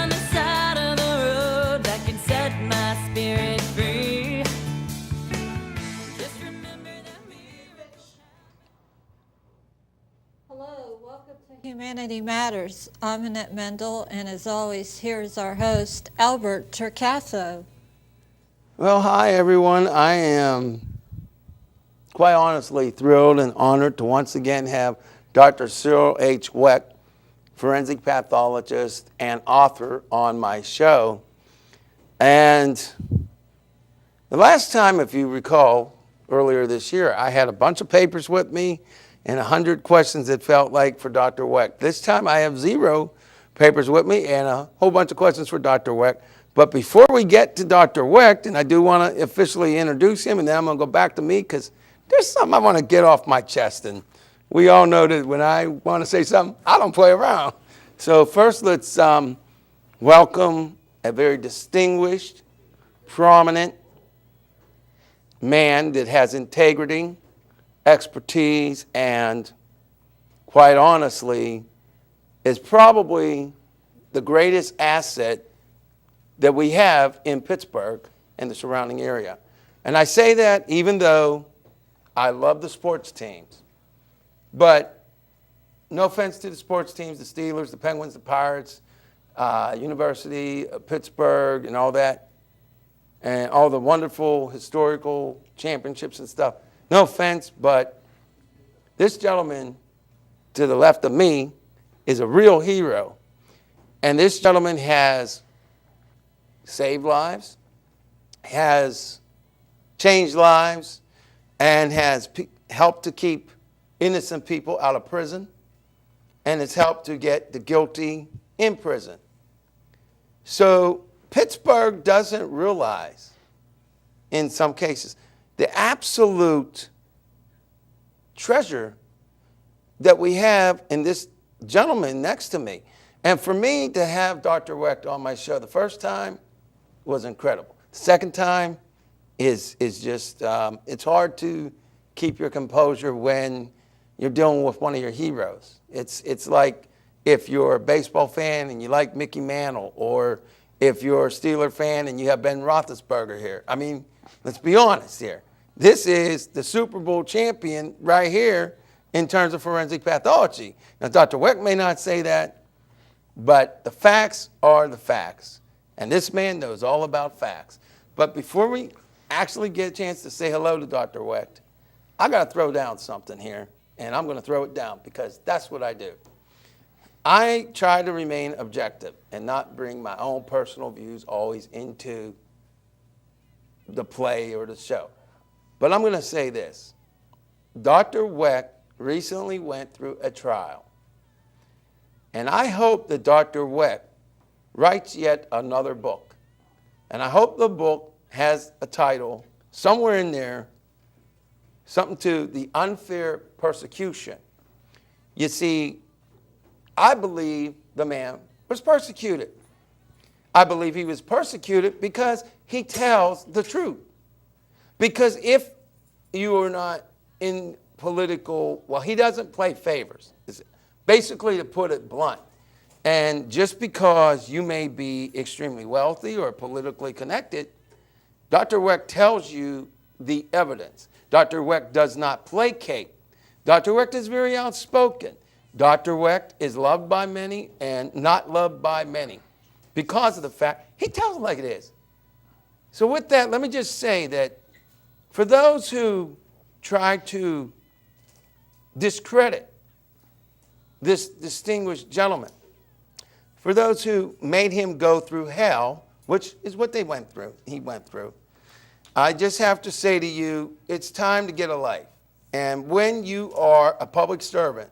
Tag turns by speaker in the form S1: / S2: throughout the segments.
S1: on the side of the road that can set my spirit free. Just remember that
S2: Hello, welcome to Humanity Matters. I'm Annette Mendel, and as always, here's our host, Albert Torcaso.
S3: Well, hi everyone. I am quite honestly thrilled and honored to once again have Dr. Cyril H. WECHT, forensic pathologist and author, on my show. And the last time, if you recall, earlier this year, I had a bunch of papers with me and 100 questions, it felt like, for Dr. WECHT. This time I have 0 papers with me and a whole bunch of questions for Dr. WECHT. But before we get to Dr. WECHT, and I do want to officially introduce him, and then I'm going to go back to me because there's something I want to get off my chest. And we all know that when I want to say something, I don't play around. So first, let's welcome a very distinguished, prominent man that has integrity, expertise, and quite honestly, is probably the greatest asset that we have in Pittsburgh and the surrounding area. And I say that even though I love the sports teams. But no offense to the sports teams, the Steelers, the Penguins, the Pirates, University of Pittsburgh, and all that, and all the wonderful historical championships and stuff. No offense, but this gentleman to the left of me is a real hero. And this gentleman has saved lives, has changed lives, and has helped to keep innocent people out of prison, and has helped to get the guilty in prison. So Pittsburgh doesn't realize, in some cases, the absolute treasure that we have in this gentleman next to me. And for me to have Dr. WECHT on my show the first time was incredible. The second time is just, it's hard to keep your composure when you're dealing with one of your heroes. It's like if you're a baseball fan and you like Mickey Mantle, or if you're a Steeler fan and you have Ben Roethlisberger here. I mean, let's be honest here. This is the Super Bowl champion right here in terms of forensic pathology. Now, Dr. WECHT may not say that, but the facts are the facts. And this man knows all about facts. But before we actually get a chance to say hello to Dr. WECHT, I got to throw down something here, and I'm going to throw it down because that's what I do. I try to remain objective and not bring my own personal views always into the play or the show. But I'm going to say this. Dr. WECHT recently went through a trial. And I hope that Dr. WECHT writes yet another book. And I hope the book has a title somewhere in there, something to the unfair persecution. You see, I believe the man was persecuted. I believe he was persecuted because he tells the truth. Because if you are not in political, well, he doesn't play favors, basically, to put it blunt. And just because you may be extremely wealthy or politically connected, Dr. WECHT tells you the evidence. Dr. WECHT does not placate. Dr. WECHT is very outspoken. Dr. WECHT is loved by many and not loved by many because of the fact he tells it like it is. So with that, let me just say that for those who try to discredit this distinguished gentleman, for those who made him go through hell, which is what he went through, I just have to say to you, it's time to get a life. And when you are a public servant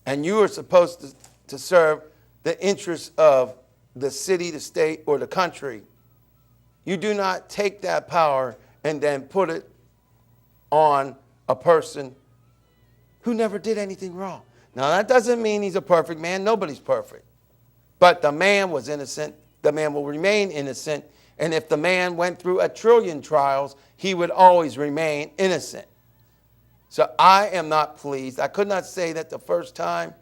S3: and you are supposed to serve the interests of the city, the state, or the country, you do not take that power and then put it on a person who never did anything wrong. Now, that doesn't mean he's a perfect man. Nobody's perfect. But the man was innocent. The man will remain innocent. And if the man went through 1 trillion trials, he would always remain innocent. So I am not pleased. I could not say that the first time.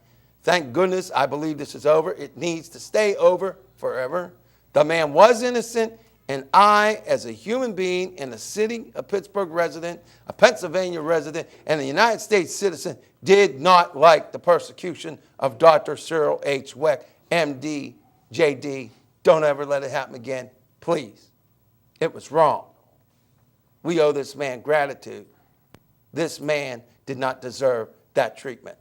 S3: Thank goodness I believe this is over. It needs to stay over forever. The man was innocent, and I, as a human being and a city of Pittsburgh resident, a Pennsylvania resident, and a United States citizen, did not like the persecution of Dr. Cyril H. WECHT, MD, JD. Don't ever let it happen again, please. It was wrong. We owe this man gratitude. This man did not deserve that treatment.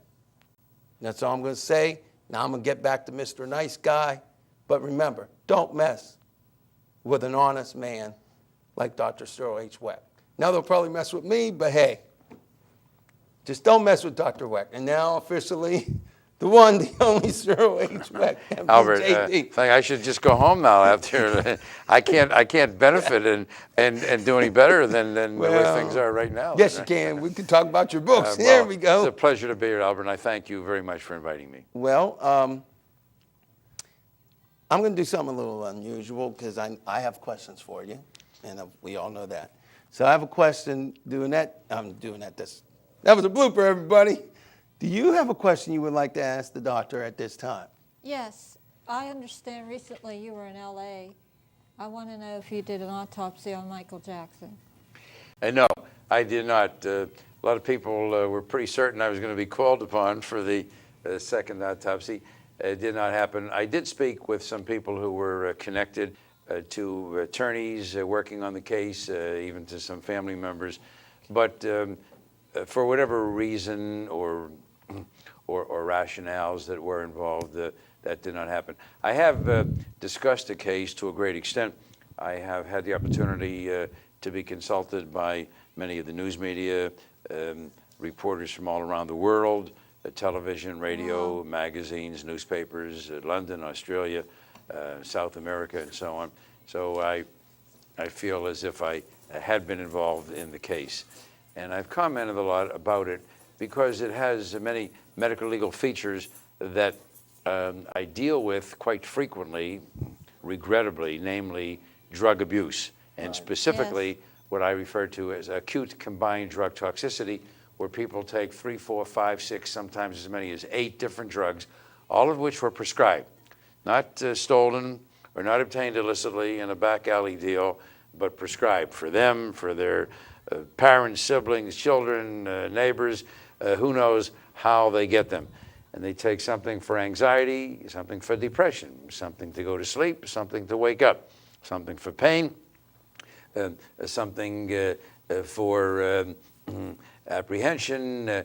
S3: That's all I'm going to say. Now I'm going to get back to Mr. Nice Guy. But remember, don't mess with an honest man like Dr. Cyril H. WECHT. Now they'll probably mess with me, but hey, just don't mess with Dr. WECHT. And now officially, the one, the only Cyril H. WECHT, MD,
S4: Albert,
S3: JD.
S4: I think I should just go home now after. I can't benefit and do any better than the way
S3: Well,
S4: things are right now.
S3: Yes, you can. We can talk about your books.
S4: Well,
S3: Here we go.
S4: It's a pleasure to be here, Albert, and I thank you very much for inviting me.
S3: Well, I'm going to do something a little unusual because I have questions for you, and we all know that. So I have a question. I'm doing that. That was a blooper, everybody. Do you have a question you would like to ask the doctor at this time?
S2: Yes, I understand recently you were in L.A. I want to know if you did an autopsy on Michael Jackson.
S4: No, I did not. A lot of people were pretty certain I was going to be called upon for the second autopsy. It did not happen. I did speak with some people who were connected to attorneys working on the case, even to some family members. But for whatever reason or rationales that were involved, that did not happen. I have discussed the case to a great extent. I have had the opportunity to be consulted by many of the news media, reporters from all around the world, television, radio, magazines, newspapers, London, Australia, South America, and so on. So I feel as if I had been involved in the case. And I've commented a lot about it because it has many medical legal features that I deal with quite frequently, regrettably, namely drug abuse, and specifically what I refer to as acute combined drug toxicity, where people take 3, 4, 5, 6, sometimes as many as 8 different drugs, all of which were prescribed, not stolen or not obtained illicitly in a back alley deal, but prescribed for them, for their parents, siblings, children, neighbors, who knows how they get them. And they take something for anxiety, something for depression, something to go to sleep, something to wake up, something for pain, something for apprehension,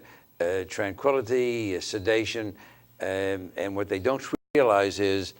S4: tranquility, sedation. And what they don't realize is